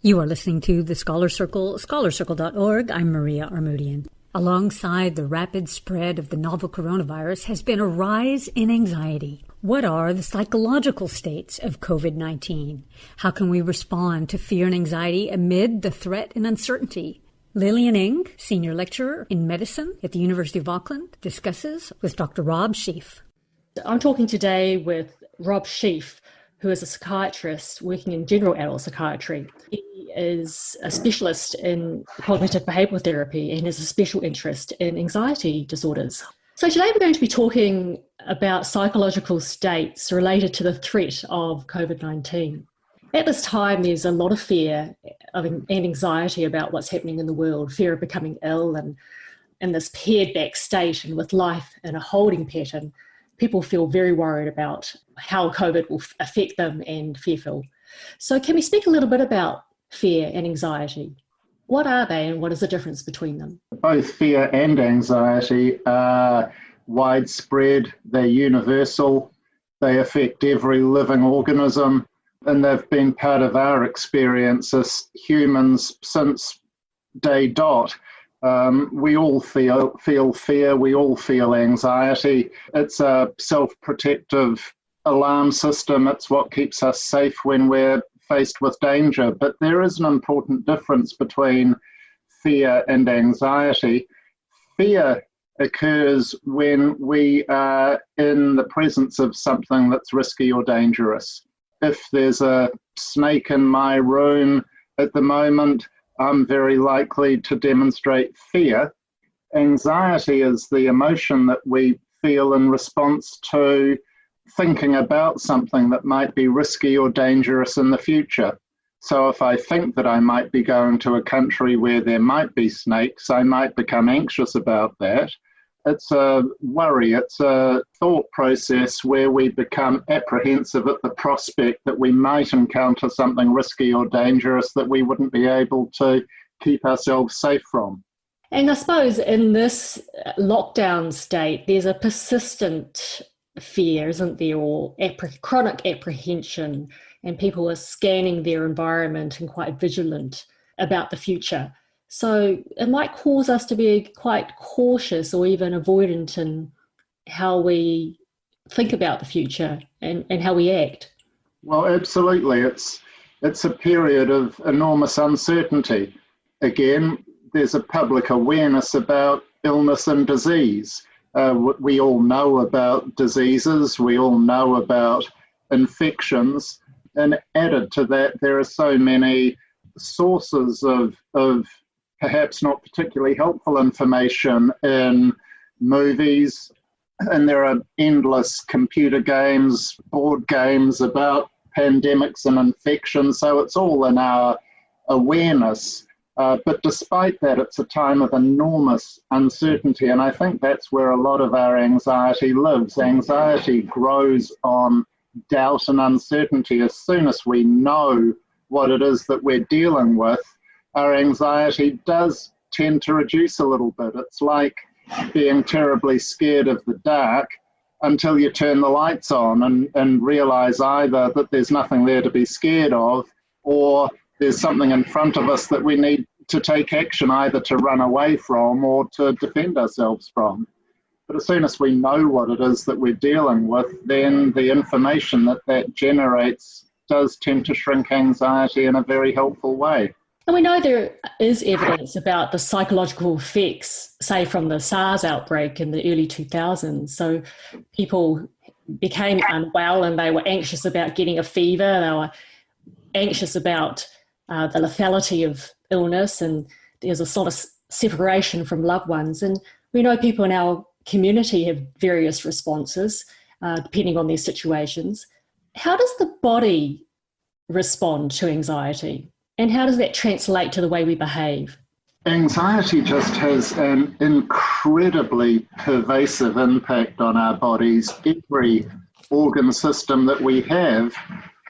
You are listening to The Scholar Circle, scholarcircle.org. I'm Maria Armoudian. Alongside the rapid spread of the novel coronavirus has been a rise in anxiety. What are the psychological states of COVID-19? How can we respond to fear and anxiety amid the threat and uncertainty? Lillian Ng, Senior Lecturer in Medicine at the University of Auckland, discusses with Dr. Rob Sheaf. I'm talking today with Rob Sheaf, who is a psychiatrist working in general adult psychiatry. He is a specialist in cognitive behavioural therapy and has a special interest in anxiety disorders. So today we're going to be talking about psychological states related to the threat of COVID-19. At this time, there's a lot of fear and anxiety about what's happening in the world, fear of becoming ill and in this pared back state and with life in a holding pattern. People feel very worried about how COVID will affect them and fearful. So can we speak a little bit about fear and anxiety? What are they and what is the difference between them? Both fear and anxiety are widespread, they're universal, they affect every living organism, and they've been part of our experience as humans since day dot. We all feel fear, we all feel anxiety. It's a self-protective alarm system. It's what keeps us safe when we're faced with danger. But there is an important difference between fear and anxiety. Fear occurs when we are in the presence of something that's risky or dangerous. If there's a snake in my room at the moment, I'm very likely to demonstrate fear. Anxiety is the emotion that we feel in response to thinking about something that might be risky or dangerous in the future. So if I think that I might be going to a country where there might be snakes, I might become anxious about that. It's a worry, it's a thought process where we become apprehensive at the prospect that we might encounter something risky or dangerous that we wouldn't be able to keep ourselves safe from. And I suppose in this lockdown state, there's a persistent fear, isn't there, or chronic apprehension, and people are scanning their environment and quite vigilant about the future. So it might cause us to be quite cautious or even avoidant in how we think about the future and how we act. Well, absolutely. It's a period of enormous uncertainty. Again, there's a public awareness about illness and disease. We all know about diseases, we all know about infections, and added to that, there are so many sources of perhaps not particularly helpful information in movies, and there are endless computer games, board games about pandemics and infections, so it's all in our awareness. But despite that, it's a time of enormous uncertainty, and I think that's where a lot of our anxiety lives. Anxiety grows on doubt and uncertainty. As soon as we know what it is that we're dealing with, our anxiety does tend to reduce a little bit. It's like being terribly scared of the dark until you turn the lights on and realize either that there's nothing there to be scared of, or there's something in front of us that we need to take action either to run away from or to defend ourselves from. But as soon as we know what it is that we're dealing with, then the information that generates does tend to shrink anxiety in a very helpful way. And we know there is evidence about the psychological effects, say from the SARS outbreak in the early 2000s. So people became unwell and they were anxious about getting a fever. They were anxious about the lethality of illness, and there's a sort of separation from loved ones. And we know people in our community have various responses depending on their situations. How does the body respond to anxiety? And how does that translate to the way we behave? Anxiety just has an incredibly pervasive impact on our bodies. Every organ system that we have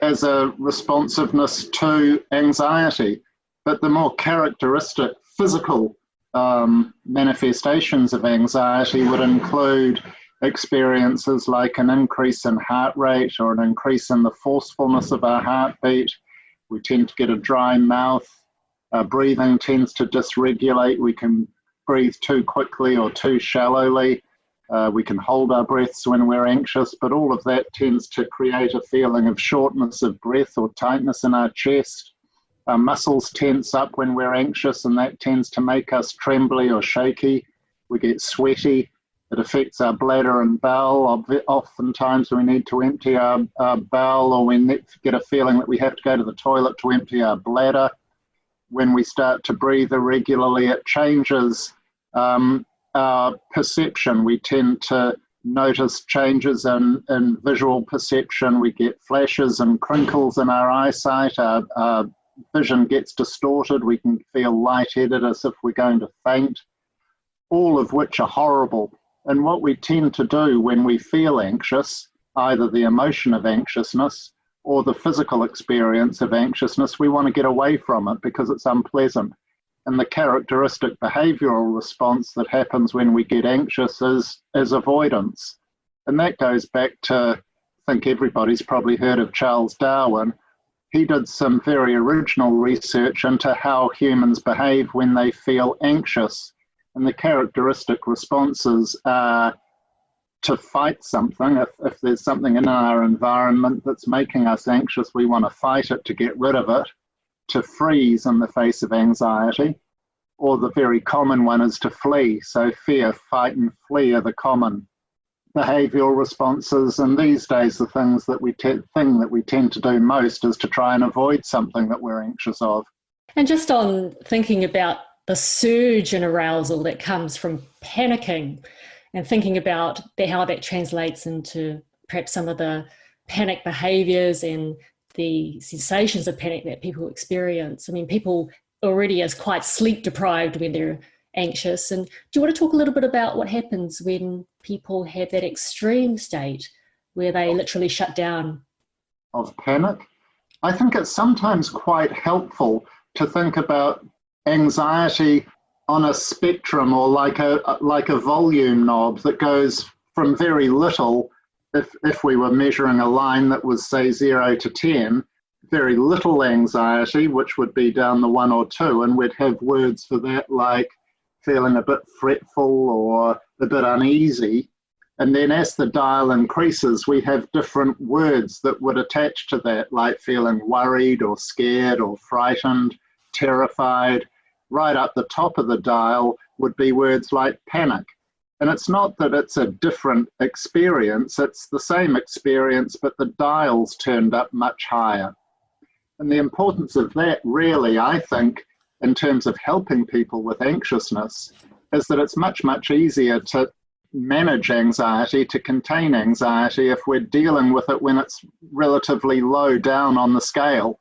has a responsiveness to anxiety. But the more characteristic physical manifestations of anxiety would include experiences like an increase in heart rate or an increase in the forcefulness of our heartbeat, We tend to get a dry mouth. Our breathing tends to dysregulate. We can breathe too quickly or too shallowly. We can hold our breaths when we're anxious, but all of that tends to create a feeling of shortness of breath or tightness in our chest. Our muscles tense up when we're anxious, and that tends to make us trembly or shaky. We get sweaty. It affects our bladder and bowel. Oftentimes we need to empty our bowel, or we get a feeling that we have to go to the toilet to empty our bladder. When we start to breathe irregularly, it changes our perception. We tend to notice changes in visual perception. We get flashes and crinkles in our eyesight. Our vision gets distorted. We can feel lightheaded as if we're going to faint, all of which are horrible. And what we tend to do when we feel anxious, either the emotion of anxiousness or the physical experience of anxiousness, we want to get away from it because it's unpleasant. And the characteristic behavioral response that happens when we get anxious is avoidance. And that goes back to, I think everybody's probably heard of Charles Darwin. He did some very original research into how humans behave when they feel anxious. And the characteristic responses are to fight something. If there's something in our environment that's making us anxious, we want to fight it to get rid of it. To freeze in the face of anxiety, or the very common one is to flee. So fear, fight and flee are the common behavioural responses, and these days the thing that we tend to do most is to try and avoid something that we're anxious of. And just on thinking about the surge in arousal that comes from panicking, and thinking about how that translates into perhaps some of the panic behaviours and the sensations of panic that people experience. I mean, people already is quite sleep deprived when they're anxious. And do you want to talk a little bit about what happens when people have that extreme state where they literally shut down? Of panic? I think it's sometimes quite helpful to think about anxiety on a spectrum, or like a volume knob that goes from very little. If we were measuring a line that was, say, 0 to 10, very little anxiety, which would be down the 1 or 2, and we'd have words for that like feeling a bit fretful or a bit uneasy. And then as the dial increases, we have different words that would attach to that, like feeling worried or scared or frightened, terrified. Right up the top of the dial would be words like panic. And it's not that it's a different experience, it's the same experience, but the dial's turned up much higher. And the importance of that really, I think, in terms of helping people with anxiousness, is that it's much, much easier to manage anxiety, to contain anxiety, if we're dealing with it when it's relatively low down on the scale.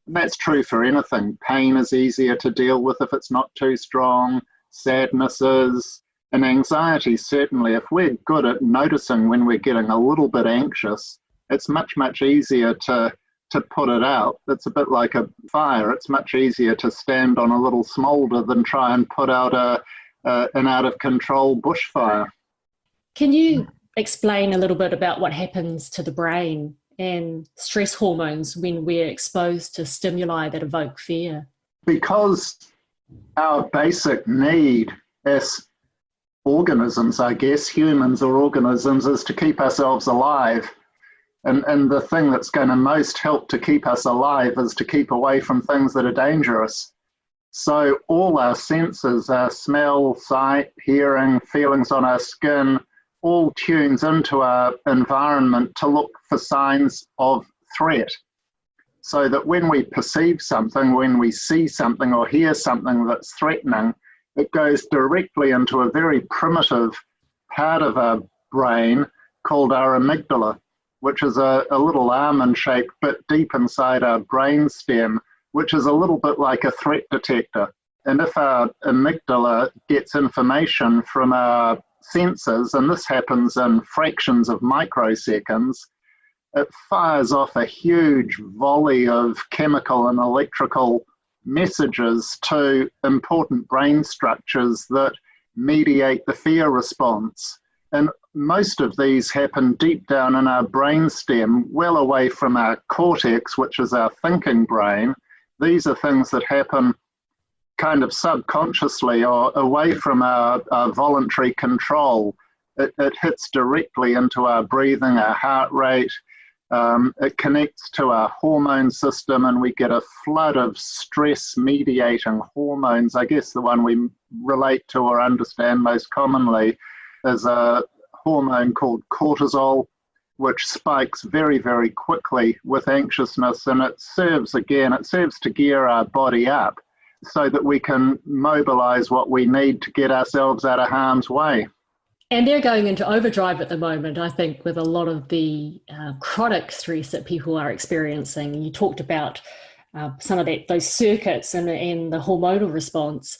And that's true for anything. Pain is easier to deal with if it's not too strong, sadness is. And anxiety, certainly, if we're good at noticing when we're getting a little bit anxious, it's much, much easier to put it out. It's a bit like a fire. It's much easier to stand on a little smoulder than try and put out an out-of-control bushfire. Can you explain a little bit about what happens to the brain and stress hormones when we're exposed to stimuli that evoke fear? Because our basic need as organisms, I guess, humans or organisms, is to keep ourselves alive. And the thing that's going to most help to keep us alive is to keep away from things that are dangerous. So all our senses, our smell, sight, hearing, feelings on our skin, all tunes into our environment to look for signs of threat. So that when we perceive something, when we see something or hear something that's threatening, it goes directly into a very primitive part of our brain called our amygdala, which is a little almond-shaped bit deep inside our brainstem, which is a little bit like a threat detector. And if our amygdala gets information from our senses, and this happens in fractions of microseconds, it fires off a huge volley of chemical and electrical messages to important brain structures that mediate the fear response. And most of these happen deep down in our brainstem, well away from our cortex, which is our thinking brain. These are things that happen kind of subconsciously or away from our voluntary control. It hits directly into our breathing, our heart rate. It connects to our hormone system, and we get a flood of stress-mediating hormones. I guess the one we relate to or understand most commonly is a hormone called cortisol, which spikes very, very quickly with anxiousness, and it serves to gear our body up so that we can mobilize what we need to get ourselves out of harm's way. And they're going into overdrive at the moment, I think, with a lot of the chronic stress that people are experiencing. You talked about some of those circuits and the hormonal response.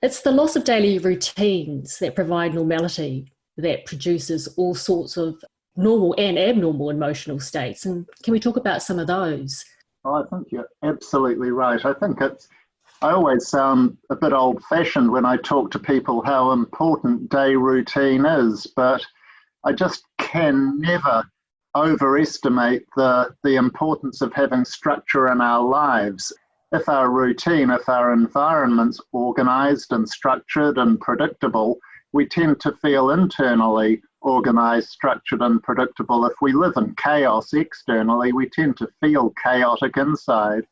It's the loss of daily routines that provide normality that produces all sorts of normal and abnormal emotional states. And can we talk about some of those? Oh, I think you're absolutely right. I always sound a bit old-fashioned when I talk to people how important day routine is, but I just can never overestimate the importance of having structure in our lives. If our environment's organized and structured and predictable, we tend to feel internally organized, structured and predictable. If we live in chaos externally, we tend to feel chaotic inside.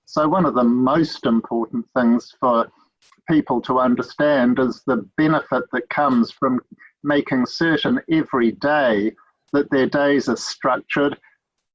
So one of the most important things for people to understand is the benefit that comes from making certain every day that their days are structured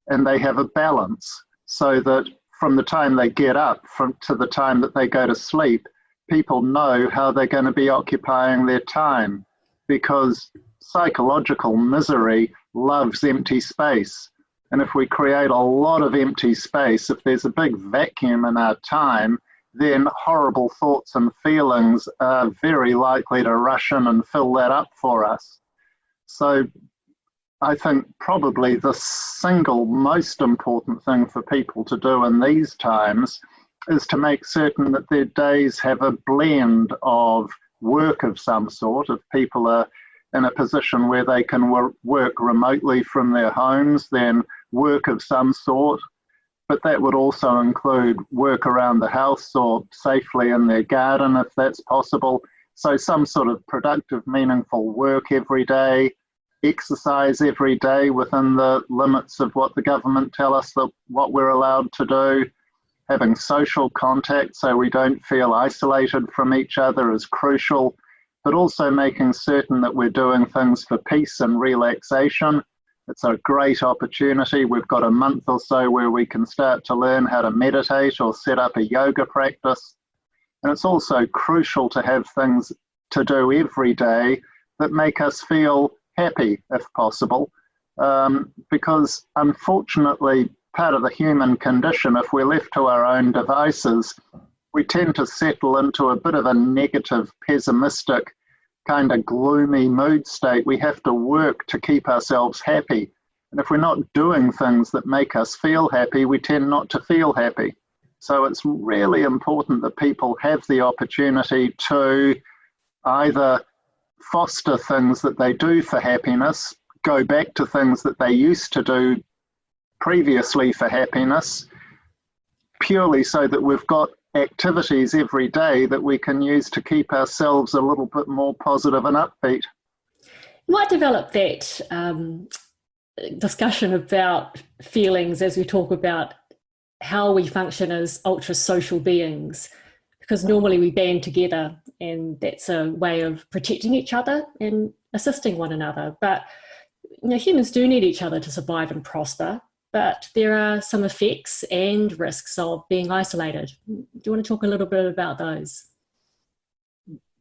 and they have a balance, so that from the time they get up to the time that they go to sleep, people know how they're going to be occupying their time, because psychological misery loves empty space. And if we create a lot of empty space, if there's a big vacuum in our time, then horrible thoughts and feelings are very likely to rush in and fill that up for us. So I think probably the single most important thing for people to do in these times is to make certain that their days have a blend of work of some sort. If people are in a position where they can work remotely from their homes, then work of some sort, but that would also include work around the house or safely in their garden if that's possible. So some sort of productive, meaningful work every day, exercise every day within the limits of what the government tell us that what we're allowed to do, having social contact so we don't feel isolated from each other is crucial, but also making certain that we're doing things for peace and relaxation. It's a great opportunity. We've got a month or so where we can start to learn how to meditate or set up a yoga practice. And it's also crucial to have things to do every day that make us feel happy, if possible, because unfortunately, part of the human condition, if we're left to our own devices, we tend to settle into a bit of a negative, pessimistic, kind of gloomy mood state. We have to work to keep ourselves happy. And if we're not doing things that make us feel happy, we tend not to feel happy. So it's really important that people have the opportunity to either foster things that they do for happiness, go back to things that they used to do previously for happiness, purely so that we've got activities every day that we can use to keep ourselves a little bit more positive and upbeat. You might develop that discussion about feelings as we talk about how we function as ultra social beings, because normally we band together and that's a way of protecting each other and assisting one another. But humans do need each other to survive and prosper. But there are some effects and risks of being isolated. Do you want to talk a little bit about those?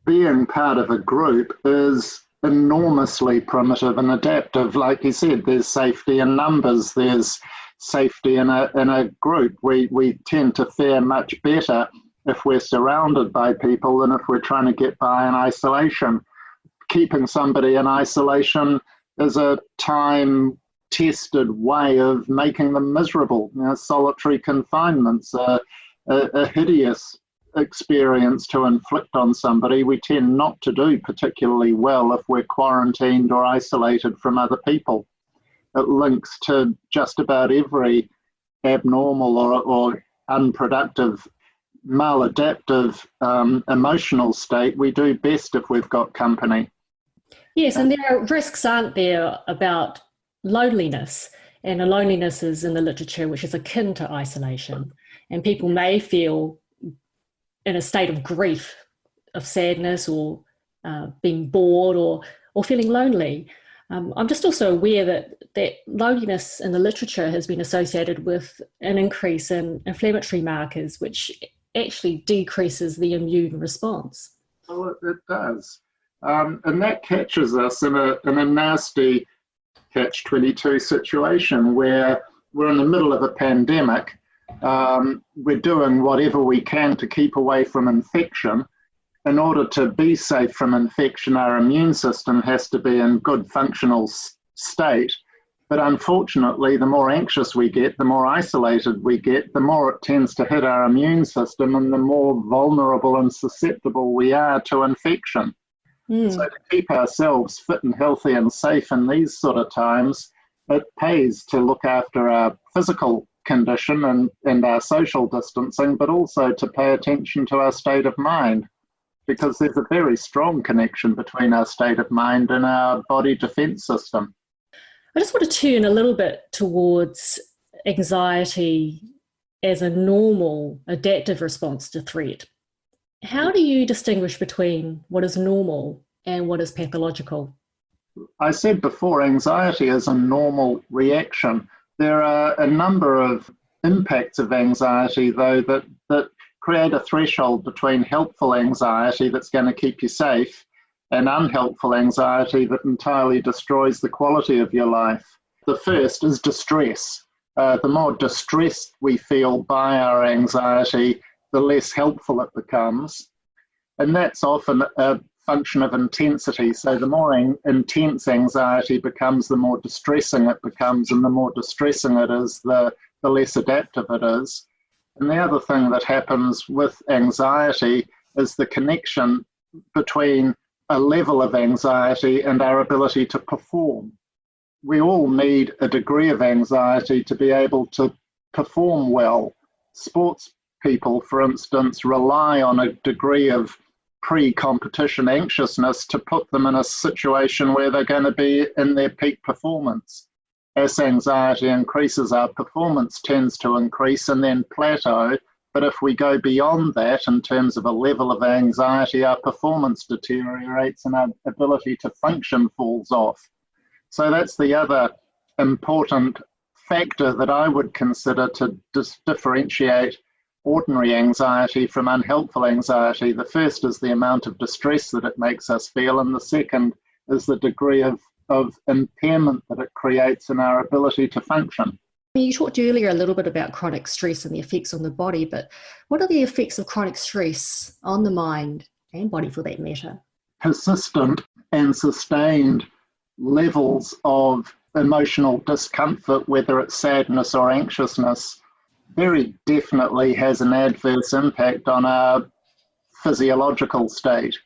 Being part of a group is enormously primitive and adaptive. Like you said, there's safety in numbers, there's safety in a group. We tend to fare much better if we're surrounded by people than if we're trying to get by in isolation. Keeping somebody in isolation is a time-tested way of making them miserable. Solitary confinement's a hideous experience to inflict on somebody, we tend not to do particularly well if we're quarantined or isolated from other people. It links to just about every abnormal or unproductive, maladaptive emotional state. We do best if we've got company. Yes, and there are risks, aren't there, about loneliness? And a loneliness is in the literature which is akin to isolation. And people may feel in a state of grief, of sadness, or being bored, or feeling lonely. I'm just also aware that loneliness in the literature has been associated with an increase in inflammatory markers, which actually decreases the immune response. Well, it does. And that catches us in a nasty catch-22 situation where we're in the middle of a pandemic. We're doing whatever we can to keep away from infection. In order to be safe from infection, our immune system has to be in good functional state. But unfortunately, the more anxious we get, the more isolated we get, the more it tends to hit our immune system and the more vulnerable and susceptible we are to infection. So to keep ourselves fit and healthy and safe in these sort of times, it pays to look after our physical condition and our social distancing, but also to pay attention to our state of mind, because there's a very strong connection between our state of mind and our body defense system. I just want to turn a little bit towards anxiety as a normal adaptive response to threat. How do you distinguish between what is normal and what is pathological? I said before, anxiety is a normal reaction. There are a number of impacts of anxiety, though, that create a threshold between helpful anxiety that's going to keep you safe and unhelpful anxiety that entirely destroys the quality of your life. The first is distress. The more distressed we feel by our anxiety, the less helpful it becomes. And that's often a function of intensity. So the more intense anxiety becomes, the more distressing it becomes, and the more distressing it is, the less adaptive it is. And the other thing that happens with anxiety is the connection between a level of anxiety and our ability to perform. We all need a degree of anxiety to be able to perform well. Sports people, for instance, rely on a degree of pre-competition anxiousness to put them in a situation where they're going to be in their peak performance. As anxiety increases, our performance tends to increase and then plateau. But if we go beyond that in terms of a level of anxiety, our performance deteriorates and our ability to function falls off. So that's the other important factor that I would consider to differentiate ordinary anxiety from unhelpful anxiety. The first is the amount of distress that it makes us feel, and the second is the degree of impairment that it creates in our ability to function. You talked earlier a little bit about chronic stress and the effects on the body, but what are the effects of chronic stress on the mind and body for that matter? Persistent and sustained levels of emotional discomfort, whether it's sadness or anxiousness, very definitely has an adverse impact on our physiological state.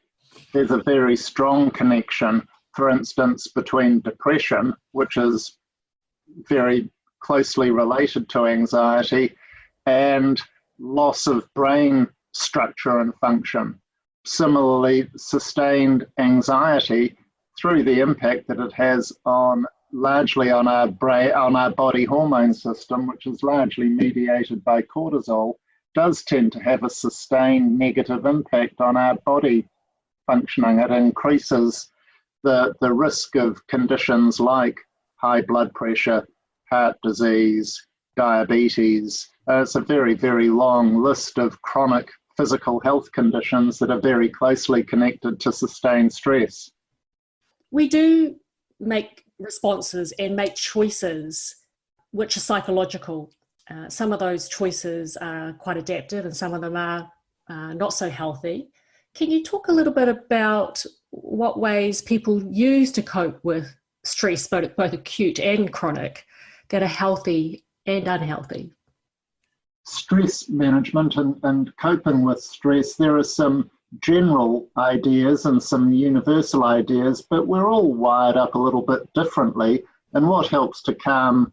There's a very strong connection, for instance, between depression, which is very closely related to anxiety, and loss of brain structure and function. Similarly, sustained anxiety, through the impact that it has largely on our brain, on our body hormone system, which is largely mediated by cortisol, does tend to have a sustained negative impact on our body functioning. It increases the risk of conditions like high blood pressure, heart disease, diabetes. It's a very, very long list of chronic physical health conditions that are very closely connected to sustained stress. We do make responses and make choices which are psychological. Some of those choices are quite adaptive and some of them are not so healthy. Can you talk a little bit about what ways people use to cope with stress, both acute and chronic, that are healthy and unhealthy? stress management and coping with stress, there are some general ideas and some universal ideas, but we're all wired up a little bit differently. And what helps to calm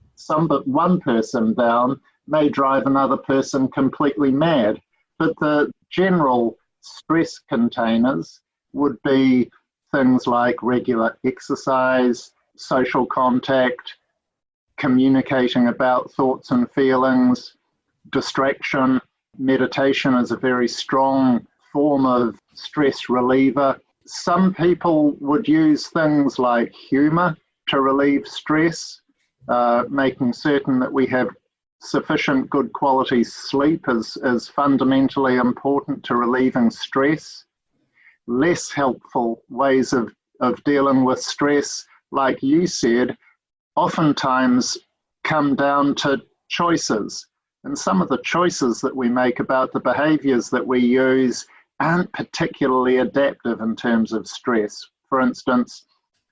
one person down may drive another person completely mad. But the general stress containers would be things like regular exercise, social contact, communicating about thoughts and feelings, distraction. Meditation is a very strong form of stress reliever. Some people would use things like humor to relieve stress, making certain that we have sufficient good quality sleep is fundamentally important to relieving stress. Less helpful ways of dealing with stress, like you said, oftentimes come down to choices. And some of the choices that we make about the behaviors that we use aren't particularly adaptive in terms of stress. For instance,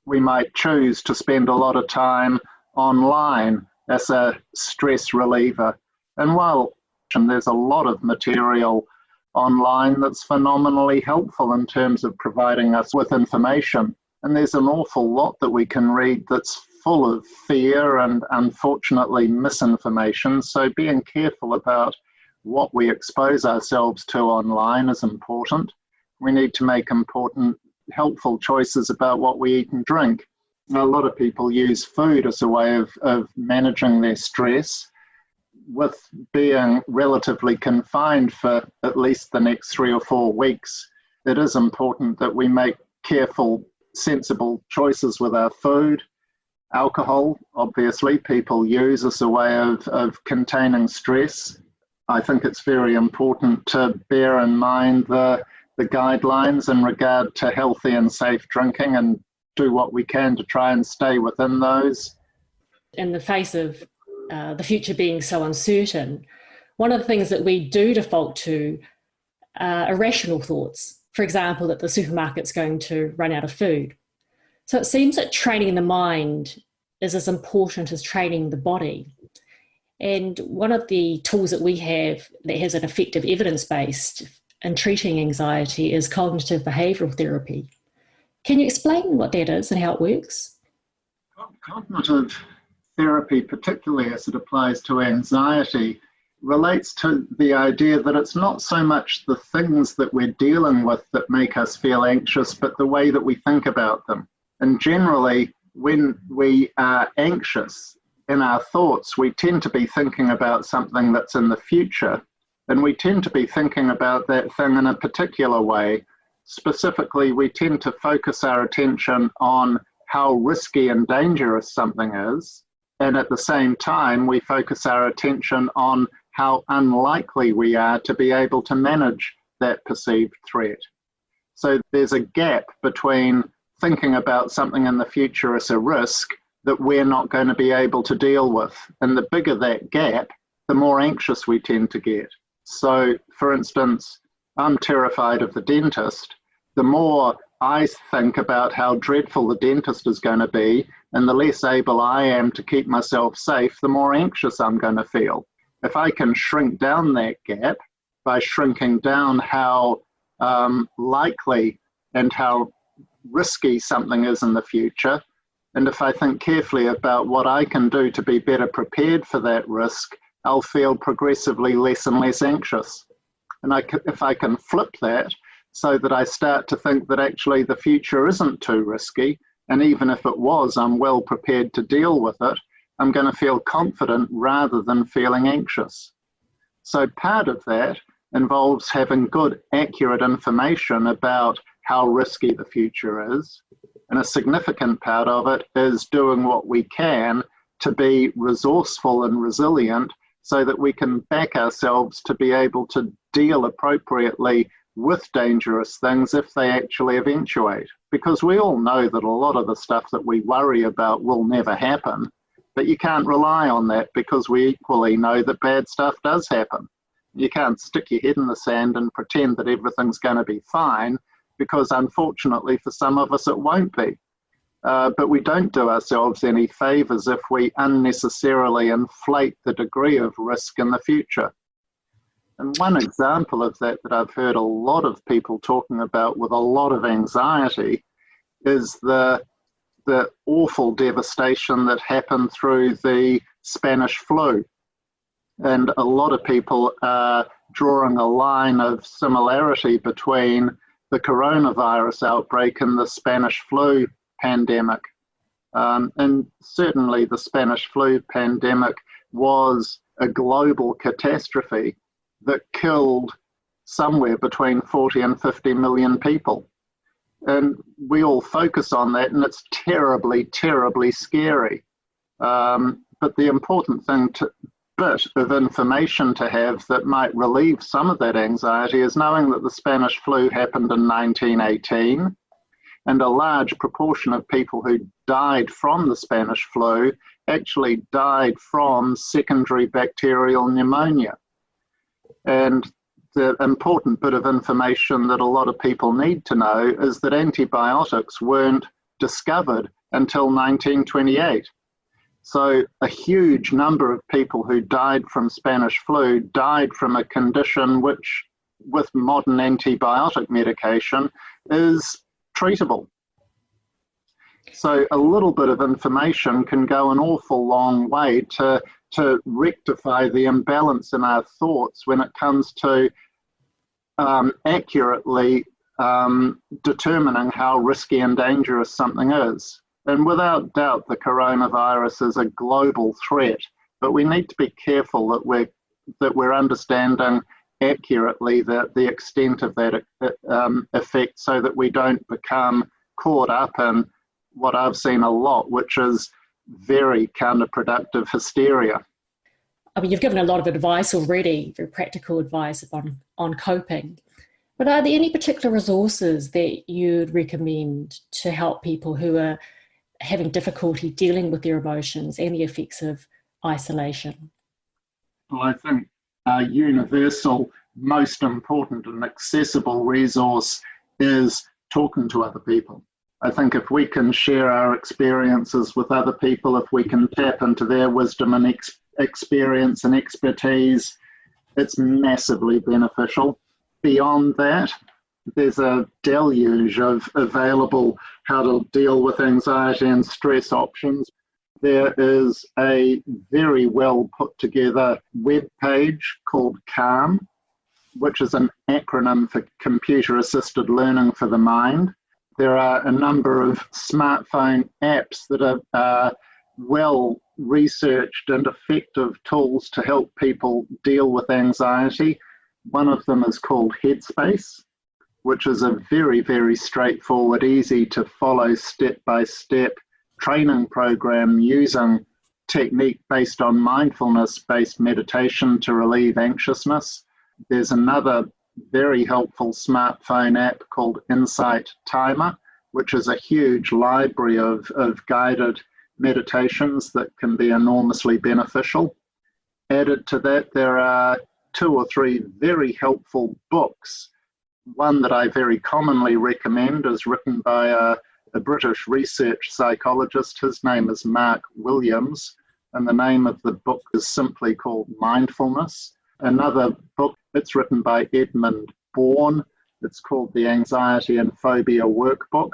we might choose to spend a lot of time online as a stress reliever. And while there's a lot of material online that's phenomenally helpful in terms of providing us with information, and there's an awful lot that we can read that's full of fear and unfortunately misinformation. So being careful about what we expose ourselves to online is important. We need to make important, helpful choices about what we eat and drink. A lot of people use food as a way of managing their stress. With being relatively confined for at least the next 3 or 4 weeks, it is important that we make careful, sensible choices with our food. Alcohol, obviously, people use as a way of containing stress. I think it's very important to bear in mind the guidelines in regard to healthy and safe drinking and do what we can to try and stay within those. In the face of the future being so uncertain, one of the things that we do default to are irrational thoughts. For example, that the supermarket's going to run out of food. So it seems that training the mind is as important as training the body. And one of the tools that we have that has an effective evidence-based in treating anxiety is cognitive behavioural therapy. Can you explain what that is and how it works? Cognitive therapy, particularly as it applies to anxiety, relates to the idea that it's not so much the things that we're dealing with that make us feel anxious, but the way that we think about them. And generally, when we are anxious in our thoughts, we tend to be thinking about something that's in the future, and we tend to be thinking about that thing in a particular way. Specifically, we tend to focus our attention on how risky and dangerous something is, and at the same time, we focus our attention on how unlikely we are to be able to manage that perceived threat. So there's a gap between thinking about something in the future as a risk that we're not going to be able to deal with. And the bigger that gap, the more anxious we tend to get. So, for instance, I'm terrified of the dentist. The more I think about how dreadful the dentist is going to be, and the less able I am to keep myself safe, the more anxious I'm going to feel. If I can shrink down that gap by shrinking down how likely and how risky something is in the future, and if I think carefully about what I can do to be better prepared for that risk, I'll feel progressively less and less anxious. And if I can flip that so that I start to think that actually the future isn't too risky, and even if it was, I'm well prepared to deal with it, I'm going to feel confident rather than feeling anxious. So part of that involves having good, accurate information about how risky the future is. And a significant part of it is doing what we can to be resourceful and resilient so that we can back ourselves to be able to deal appropriately with dangerous things if they actually eventuate. Because we all know that a lot of the stuff that we worry about will never happen, but you can't rely on that because we equally know that bad stuff does happen. You can't stick your head in the sand and pretend that everything's going to be fine, because unfortunately for some of us it won't be. But we don't do ourselves any favours if we unnecessarily inflate the degree of risk in the future. And one example of that I've heard a lot of people talking about with a lot of anxiety is the awful devastation that happened through the Spanish flu. And a lot of people are drawing a line of similarity between the coronavirus outbreak and the Spanish flu pandemic. And certainly the Spanish flu pandemic was a global catastrophe that killed somewhere between 40 and 50 million people. And we all focus on that, and it's terribly, terribly scary. But the important bit of information to have that might relieve some of that anxiety is knowing that the Spanish flu happened in 1918, and a large proportion of people who died from the Spanish flu actually died from secondary bacterial pneumonia. And the important bit of information that a lot of people need to know is that antibiotics weren't discovered until 1928. So a huge number of people who died from Spanish flu died from a condition which, with modern antibiotic medication, is treatable. So a little bit of information can go an awful long way to rectify the imbalance in our thoughts when it comes to accurately determining how risky and dangerous something is. And without doubt, the coronavirus is a global threat, but we need to be careful that we're understanding accurately the extent of that effect, so that we don't become caught up in what I've seen a lot, which is very counterproductive hysteria. I mean, you've given a lot of advice already, very practical advice on coping. But are there any particular resources that you'd recommend to help people who are having difficulty dealing with their emotions and the effects of isolation? Well, I think a universal, most important and accessible resource is talking to other people. I think if we can share our experiences with other people, if we can tap into their wisdom and experience and expertise, it's massively beneficial. Beyond that, there's a deluge of available how to deal with anxiety and stress options. There is a very well put together web page called CALM, which is an acronym for Computer Assisted Learning for the Mind. There are a number of smartphone apps that are well researched and effective tools to help people deal with anxiety. One of them is called Headspace, which is a very, very straightforward, easy to follow step-by-step training program using technique based on mindfulness-based meditation to relieve anxiousness. There's another very helpful smartphone app called Insight Timer, which is a huge library of guided meditations that can be enormously beneficial. Added to that, there are 2 or 3 very helpful books. One that I very commonly recommend is written by a British research psychologist. His name is Mark Williams, and the name of the book is simply called Mindfulness. Another book, it's written by Edmund Bourne. It's called The Anxiety and Phobia Workbook.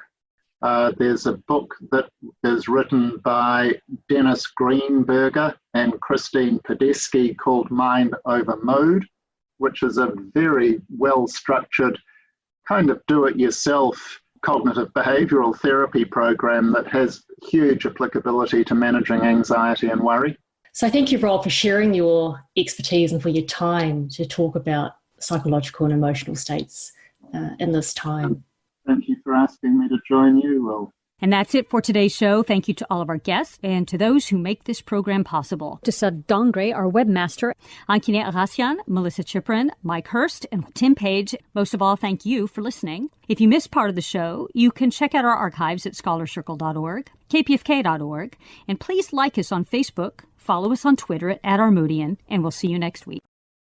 There's a book that is written by Dennis Greenberger and Christine Podesky called Mind Over Mood, which is a very well-structured kind of do-it-yourself cognitive behavioral therapy program that has huge applicability to managing anxiety and worry. So thank you, Rob, for sharing your expertise and for your time to talk about psychological and emotional states in this time. Thank you for asking me to join you, Will. And that's it for today's show. Thank you to all of our guests and to those who make this program possible. To Sud Dongre, our webmaster, Ankine Arasian, Melissa Chiprin, Mike Hurst, and Tim Page. Most of all, thank you for listening. If you missed part of the show, you can check out our archives at scholarcircle.org, kpfk.org, and please like us on Facebook, follow us on Twitter at Armoodian, and we'll see you next week.